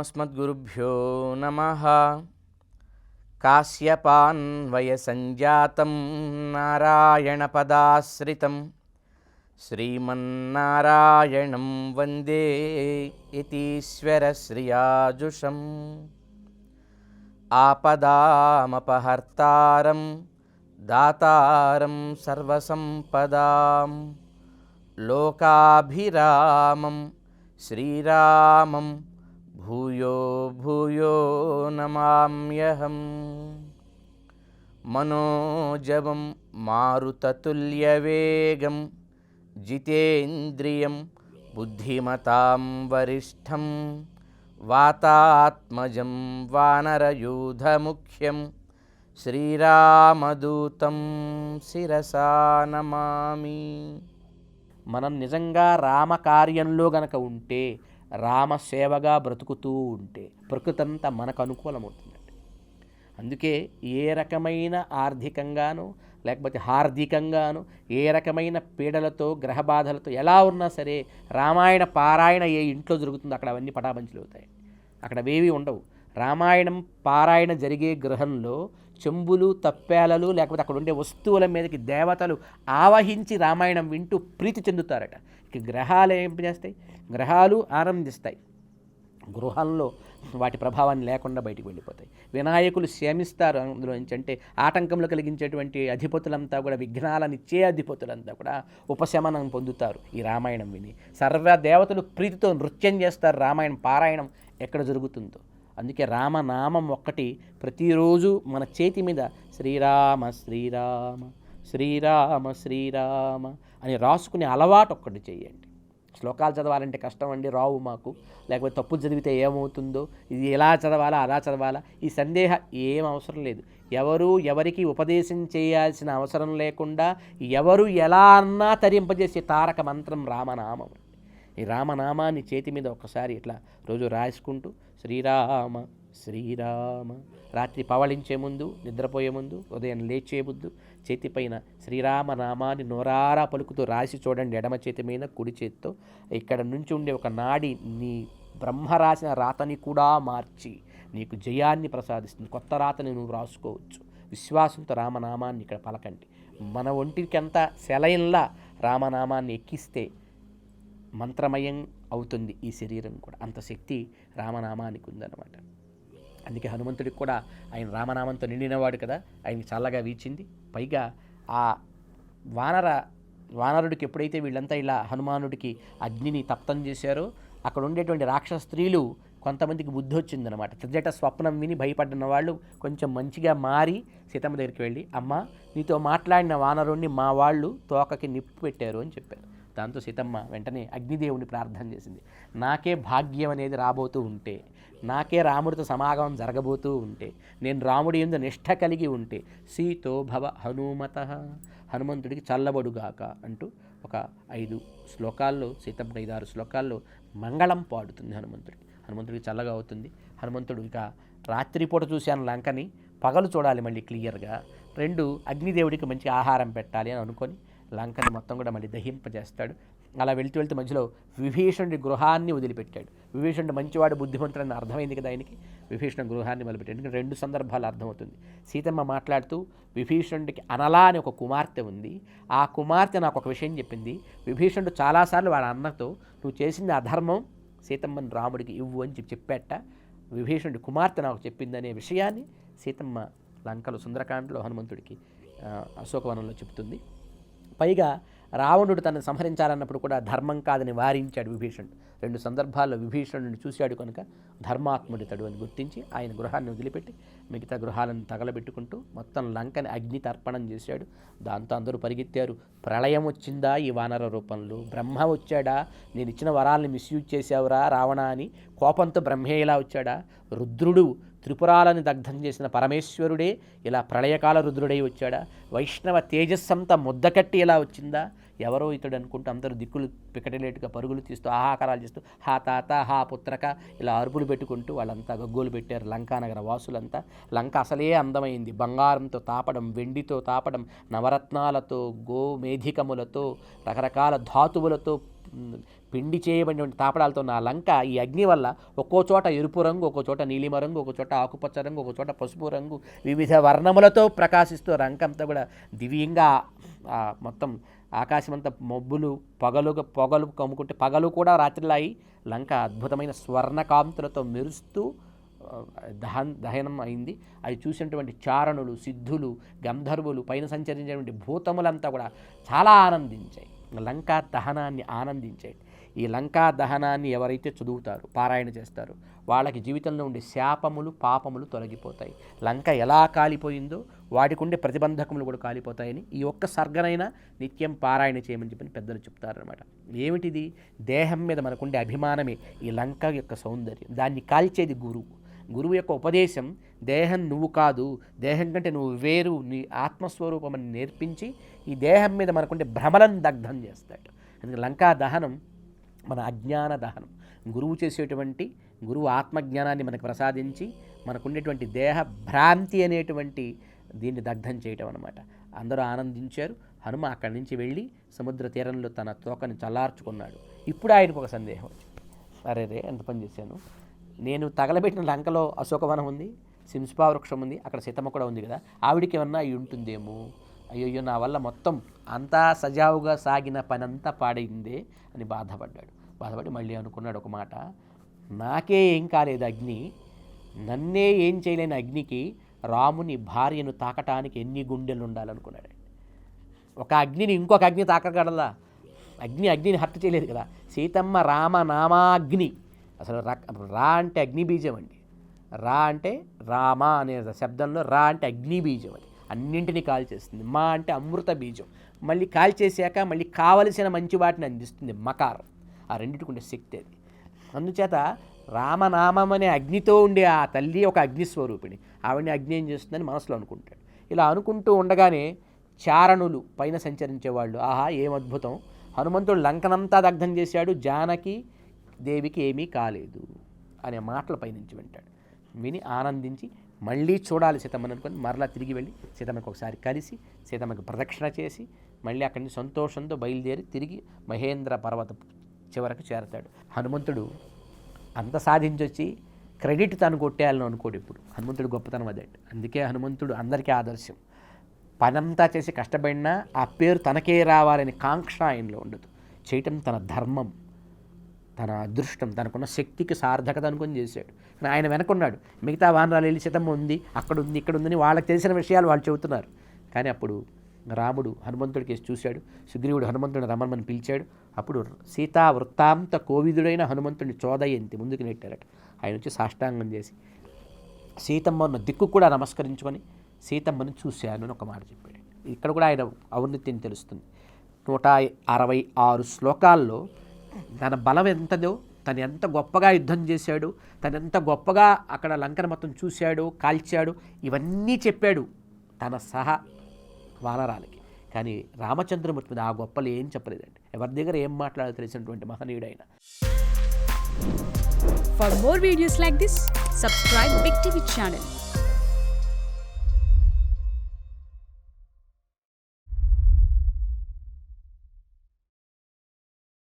अस्मद्गुरुभ्यो नमः। काश्यपान्वयसञ्जातं नारायणपदाश्रितं श्रीमन्नारायणं वन्दे यतीश्वरश्रियाजुषम्। आपदामपहर्तारं दातारं सर्वसम्पदां लोकाभिरामं श्रीरामं भूयो भूयो नमाम्यहम्। मनोजवं मारुततुल्यवेगं जितेन्द्रियं बुद्धिमतां वरिष्ठं वातात्मजं वानरयूथमुख्यं శ్రీరామదూతం శిరసా నమామి. మనం నిజంగా రామకార్యంలో గనక ఉంటే, రామసేవగా బ్రతుకుతూ ఉంటే ప్రకృతి అంతా మనకు అనుకూలమవుతుందండి. అందుకే ఏ రకమైన ఆర్థికంగాను లేకపోతే హార్దికంగాను ఏ రకమైన పీడలతో గ్రహబాధలతో ఎలా ఉన్నా సరే రామాయణ పారాయణ ఏ ఇంట్లో జరుగుతుందో అక్కడ అవన్నీ పటాపంచలు అవుతాయి. అక్కడ అవేవి ఉండవు. రామాయణం పారాయణ జరిగే గృహంలో చెంబులు తప్పేలలు లేకపోతే అక్కడ ఉండే వస్తువుల మీదకి దేవతలు ఆవహించి రామాయణం వింటూ ప్రీతి చెందుతారట. ఇక గ్రహాలు ఏం చేస్తాయి? గ్రహాలు ఆనందిస్తాయి. గృహంలో వాటి ప్రభావాన్ని లేకుండా బయటికి వెళ్ళిపోతాయి. వినాయకులు శమిస్తారు అందులో నుంచి. అంటే ఆటంకంలో కలిగించేటువంటి అధిపతులంతా కూడా, విఘ్నాలనిచ్చే అధిపతులంతా కూడా ఉపశమనం పొందుతారు ఈ రామాయణం విని. సర్వ దేవతలు ప్రీతితో నృత్యం చేస్తారు రామాయణం పారాయణం ఎక్కడ జరుగుతుందో. అందుకే రామనామం ఒక్కటి ప్రతిరోజు మన చేతి మీద శ్రీరామ శ్రీరామ శ్రీరామ శ్రీరామ అని రాసుకునే అలవాటు ఒక్కటి చేయండి. శ్లోకాలు చదవాలంటే కష్టం అండి, రావు మాకు. లేకపోతే తప్పులు చదివితే ఏమవుతుందో, ఇది ఎలా చదవాలా అలా చదవాలా, ఈ సందేహం ఏం అవసరం లేదు. ఎవరు ఎవరికి ఉపదేశం చేయాల్సిన అవసరం లేకుండా ఎవరు ఎలా అన్నా తరింపజేసే తారక మంత్రం రామనామం. ఈ రామనామాన్ని చేతి మీద ఒక్కసారి ఇట్లా రోజు రాసుకుంటూ శ్రీరామ శ్రీరామ, రాత్రి పవళించే ముందు, నిద్రపోయే ముందు, ఉదయం లేచే ముందు చేతిపైన శ్రీరామనామాన్ని నోరారా పలుకుతూ రాసి చూడండి. ఎడమ చేతి మీద కుడి చేతితో ఇక్కడ నుంచి ఉండే ఒక నాడి నీ బ్రహ్మ రాసిన రాతని కూడా మార్చి నీకు జయాన్ని ప్రసాదిస్తుంది. కొత్త రాతని నువ్వు రాసుకోవచ్చు. విశ్వాసంతో రామనామాన్ని ఇక్కడ పలకండి. మన ఒంటికంతా సెలైన్లా రామనామాన్ని ఎక్కిస్తే మంత్రమయం అవుతుంది ఈ శరీరం కూడా. అంత శక్తి రామనామానికి ఉందన్నమాట. అందుకే హనుమంతుడికి కూడా ఆయన రామనామంతో నిండినవాడు కదా, ఆయనకి చల్లగా వీచింది. పైగా ఆ వానరుడికి ఎప్పుడైతే వీళ్ళంతా ఇలా హనుమానుడికి అగ్నిని తప్తం చేశారో అక్కడ ఉండేటువంటి రాక్షస స్త్రీలు కొంతమందికి బుద్ధి వచ్చిందనమాట. త్రిజట స్వప్నం విని భయపడిన వాళ్ళు కొంచెం మంచిగా మారి సీతమ్మ దగ్గరికి వెళ్ళి, అమ్మ నీతో మాట్లాడిన వానరుణ్ణి మా వాళ్ళు తోకకి నిప్పు పెట్టారు అని చెప్పారు. దాంతో సీతమ్మ వెంటనే అగ్నిదేవుని ప్రార్థన చేసింది. నాకే భాగ్యం అనేది రాబోతూ ఉంటే, నాకే రాముడితో సమాగమం జరగబోతూ ఉంటే, నేను రాముడి యందు నిష్ఠ కలిగి ఉంటే సీతో భవ హనుమత, హనుమంతుడికి చల్లబడుగాక అంటూ ఒక 5 శ్లోకాల్లో సీతమ్మ 5-6 శ్లోకాల్లో మంగళం పాడుతుంది హనుమంతుడికి చల్లగా అవుతుంది. హనుమంతుడు ఇక రాత్రిపూట చూశాను లంకని, పగలు చూడాలి మళ్ళీ క్లియర్గా. 2 అగ్నిదేవుడికి మంచి ఆహారం పెట్టాలి అని అనుకొని లంకని మొత్తం కూడా మళ్ళీ దహింపజేస్తాడు. అలా వెళ్తూ మధ్యలో విభీషణుడి గృహాన్ని వదిలిపెట్టాడు. విభీషణుడు మంచివాడు బుద్ధిమంతుడని అర్థమైంది కదా ఆయనకి. విభీషణుడి గృహాన్ని మొదలుపెట్టాడు. ఎందుకంటే 2 సందర్భాలు అర్థమవుతుంది. సీతమ్మ మాట్లాడుతూ విభీషణుడికి అనలా అని ఒక కుమార్తె ఉంది. ఆ కుమార్తె నాకు ఒక విషయం చెప్పింది. విభీషణుడు చాలాసార్లు వాడి అన్నతో నువ్వు చేసింది అధర్మం, సీతమ్మని రాముడికి ఇవ్వు అని చెప్పేట. విభీషణుడి కుమార్తె నాకు చెప్పిందనే విషయాన్ని సీతమ్మ లంకలో సుందరకాండలో హనుమంతుడికి అశోకవనంలో చెప్తుంది. పైగా రావణుడు తనను సంహరించాలన్నప్పుడు కూడా ధర్మం కాదని వారించాడు విభీషణుడు. 2 సందర్భాల్లో విభీషణుడిని చూశాడు కనుక ధర్మాత్ముడితడు అని గుర్తించి ఆయన గృహాన్ని వదిలిపెట్టి మిగతా గృహాలను తగలబెట్టుకుంటూ మొత్తం లంకని అగ్ని తర్పణం చేశాడు. దాంతో అందరూ పరిగెత్తారు. ప్రళయం వచ్చిందా ఈ వానర రూపంలో? బ్రహ్మ వచ్చాడా? నేను ఇచ్చిన వరాలని మిస్యూజ్ చేశావురా రావణ అని కోపంతో బ్రహ్మే ఇలా వచ్చాడా? రుద్రుడు త్రిపురాలను దగ్ధం చేసిన పరమేశ్వరుడే ఇలా ప్రళయకాల రుద్రుడై వచ్చాడా? వైష్ణవ తేజస్సంతా ముద్దకట్టి ఇలా వచ్చిందా? ఎవరో ఇతడు అనుకుంటూ అందరూ దిక్కులు పికటలేటుగా పరుగులు తీస్తూ ఆహాకారాలు చేస్తూ హా తాత హా పుత్రక ఇలా అరుపులు పెట్టుకుంటూ వాళ్ళంతా గగ్గోలు పెట్టారు లంకానగర వాసులంతా. లంక అసలే అందమైంది. బంగారంతో తాపడం, వెండితో తాపడం, నవరత్నాలతో, గోమేధికములతో, రకరకాల ధాతువులతో పిండి చేయబడినటువంటి తాపడాలతో ఉన్న ఆ లంక ఈ అగ్ని వల్ల ఒక్కో చోట ఎరుపు రంగు, ఒక్కో చోట నీలిమ రంగు, ఒక్కో చోట ఆకుపచ్చ రంగు, ఒక్కో చోట పసుపు రంగు, వివిధ వర్ణములతో ప్రకాశిస్తూ రంకంతా కూడా దివ్యంగా మొత్తం ఆకాశమంతా మబ్బులు పొగలు కమ్ముకుంటే పగలు కూడా రాత్రిలాయి లంక అద్భుతమైన స్వర్ణకాంతులతో మెరుస్తూ దహనం అయింది. అది చూసినటువంటి చారణులు, సిద్ధులు, గంధర్వులు, పైన సంచరించేటువంటి భూతములంతా కూడా చాలా ఆనందించాయి, లంకా దహనాన్ని ఆనందించాయి. ఈ లంకా దహనాన్ని ఎవరైతే చదువుతారో, పారాయణ చేస్తారో, వాళ్ళకి జీవితంలో ఉండే శాపములు, పాపములు తొలగిపోతాయి. లంక ఎలా కాలిపోయిందో వాటికి ఉండే ప్రతిబంధకములు కూడా కాలిపోతాయని ఈ ఒక్క సర్గనైనా నిత్యం పారాయణ చేయమని చెప్పని పెద్దలు చెప్తారనమాట. ఏమిటిది? దేహం మీద మనకుండే అభిమానమే ఈ లంక యొక్క సౌందర్యం. దాన్ని కాల్చేది గురువు యొక్క ఉపదేశం. దేహం నువ్వు కాదు, దేహం కంటే నువ్వు వేరు, నీ ఆత్మస్వరూపం అని నేర్పించి ఈ దేహం మీద మనకుండే భ్రమలను దగ్ధం చేస్తాడు. అందుకే లంకా దహనం మన అజ్ఞాన దహనం. గురువు ఆత్మజ్ఞానాన్ని మనకు ప్రసాదించి మనకుండేటువంటి దేహ భ్రాంతి అనేటువంటి దీన్ని దగ్ధం చేయటం అనమాట. అందరూ ఆనందించారు. హనుమ అక్కడి నుంచి వెళ్ళి సముద్ర తీరంలో తన తోకని చల్లార్చుకున్నాడు. ఇప్పుడు ఆయనకు ఒక సందేహం వచ్చింది. అరే ఎంత పని చేశాను, నేను తగలబెట్టిన లంకలో అశోకవనం ఉంది, సింస్పా వృక్షం ఉంది, అక్కడ సీతమ్మ కూడా ఉంది కదా, ఆవిడికి ఏమన్నా అయి ఉంటుందేమో, అయ్యో నా వల్ల మొత్తం అంతా సజావుగా సాగిన పని అంతా పాడైందే అని బాధపడి మళ్ళీ అనుకున్నాడు ఒక మాట, నాకే ఏం కాలేదు అగ్ని, నన్నే ఏం చేయలేని అగ్నికి రాముని భార్యను తాకటానికి ఎన్ని గుండెలు ఉండాలనుకున్నాడు. ఒక అగ్నిని ఇంకొక అగ్ని తాకగలదా? అగ్నిని హత్య చేయలేదు కదా. సీతమ్మ రామ నామాగ్ని. అసలు రా అంటే అగ్ని బీజం అండి. రా అంటే రామ అనే శబ్దంలో రా అంటే అగ్ని బీజం, అది అన్నింటినీ కాల్చేస్తుంది. మా అంటే అమృత బీజం, మళ్ళీ కాల్చేసాక మళ్ళీ కావలసిన మంచి వాటిని అందిస్తుంది మకారం. ఆ రెండింటికి ఉండే శక్తి అది. అందుచేత రామనామం అనే అగ్నితో ఉండే ఆ తల్లి ఒక అగ్నిస్వరూపిణి, ఆవిడని అగ్ని ఏం చేస్తుందని మనసులో అనుకుంటాడు. ఇలా అనుకుంటూ ఉండగానే చారణులు పైన సంచరించేవాళ్ళు, ఆహా ఏం అద్భుతం, హనుమంతుడు లంకనంతా దగ్ధం చేశాడు, జానకి దేవికి ఏమీ కాలేదు అనే మాటలు పైనుంచి వింటాడు. విని ఆనందించి మళ్ళీ చూడాలి సీతమ్మని అనుకొని మరలా తిరిగి వెళ్ళి సీతమ్మకి ఒకసారి కలిసి సీతమ్మకి ప్రదక్షిణ చేసి మళ్ళీ అక్కడి నుంచి సంతోషంతో బయలుదేరి తిరిగి మహేంద్ర పర్వత చివరకు చేరతాడు. హనుమంతుడు అంత సాధించొచ్చి క్రెడిట్ తను కొట్టేయాలని అనుకోడు. ఇప్పుడు హనుమంతుడు గొప్పతనం అదే. అందుకే హనుమంతుడు అందరికీ ఆదర్శం. పనంతా చేసి కష్టపడినా ఆ పేరు తనకే రావాలని కాంక్ష ఆయనలో ఉండదు. చేయటం తన ధర్మం, తన అదృష్టం, తనకున్న శక్తికి సార్థకత అనుకొని చేశాడు. కానీ ఆయన వెనకున్నాడు. మిగతా వానరాలు వెళ్ళి సీతమ్మ ఉంది, అక్కడ ఉంది, ఇక్కడ ఉందని వాళ్ళకి తెలిసిన విషయాలు వాళ్ళు చెబుతున్నారు. కానీ అప్పుడు రాముడు హనుమంతుడికి చూశాడు. సుగ్రీవుడు హనుమంతుడిని రమ్మని పిలిచాడు. అప్పుడు సీతా వృత్తాంత కోవిదుడైన హనుమంతుడిని చోదయంతి ముందుకు నెట్టారట. ఆయన వచ్చి సాష్టాంగం చేసి సీతమ్మ ఉన్న దిక్కు కూడా నమస్కరించుకొని సీతమ్మని చూశాను అని ఒక మాట చెప్పాడు. ఇక్కడ కూడా ఆయన ఔన్నత్యం తెలుస్తుంది. 166 శ్లోకాల్లో తన బలం ఎంతదో, తను ఎంత గొప్పగా యుద్ధం చేశాడు, తను ఎంత గొప్పగా అక్కడ లంకను మొత్తం చూశాడు, కాల్చాడు, ఇవన్నీ చెప్పాడు తన సహా వానరాలకి. కానీ రామచంద్రమూర్తి మీద ఆ గొప్పలు ఏం చెప్పలేదండి. ఎవరి దగ్గర ఏం మాట్లాడాలో తెలిసినటువంటి మహనీయుడైన. For more videos like this, subscribe Big TV channel.